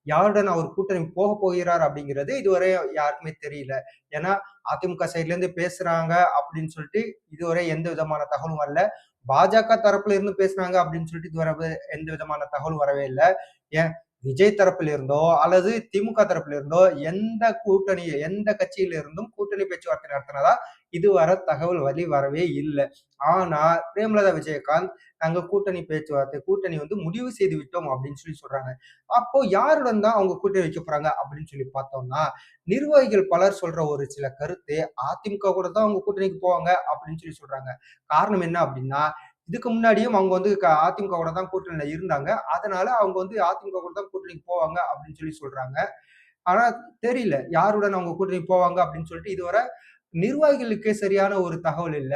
யாருடன் அவர் கூட்டணி போக போகிறார் அப்படிங்கிறது இதுவரை யாருக்குமே தெரியல. ஏன்னா அதிமுக சைட்ல இருந்து பேசுறாங்க அப்படின்னு சொல்லிட்டு இதுவரை எந்த விதமான தகவலும் வரல. பாஜக தரப்புல இருந்து பேசுனாங்க அப்படின்னு சொல்லிட்டு இதுவரை எந்த விதமான தகவலும் வரவே இல்ல. ஏன் விஜய் தரப்பில் இருந்தோ அல்லது திமுக தரப்பில் இருந்தோ எந்த கூட்டணி எந்த கட்சியில இருந்தும் கூட்டணி பேச்சுவார்த்தை நடத்தினதா இதுவரை தகவல் வரவே இல்லை. ஆனா பிரேமலதா விஜயகாந்த் நாங்க கூட்டணி பேச்சுவார்த்தை கூட்டணி வந்து முடிவு செய்து விட்டோம் அப்படின்னு சொல்லி சொல்றாங்க. அப்போ யாருடன் தான் அவங்க கூட்டணி வைக்க போறாங்க அப்படின்னு சொல்லி பார்த்தோம்னா, நிர்வாகிகள் பலர் சொல்ற ஒரு சில கருத்து அதிமுக கூட தான் அவங்க கூட்டணிக்கு போவாங்க அப்படின்னு சொல்லி சொல்றாங்க. காரணம் என்ன அப்படின்னா, இதுக்கு முன்னாடியும் அவங்க வந்து அதிமுக கூட தான் கூட்டணியில இருந்தாங்க. அதனால அவங்க வந்து அதிமுக கூட தான் கூட்டணிக்கு போவாங்க அப்படின்னு சொல்லி சொல்றாங்க. ஆனா தெரியல. யாருடன் அவங்க கூட்டணி போவாங்க அப்படின்னு சொல்லிட்டு இதுவரை நிர்வாகிகளுக்கே சரியான ஒரு தகவல் இல்ல.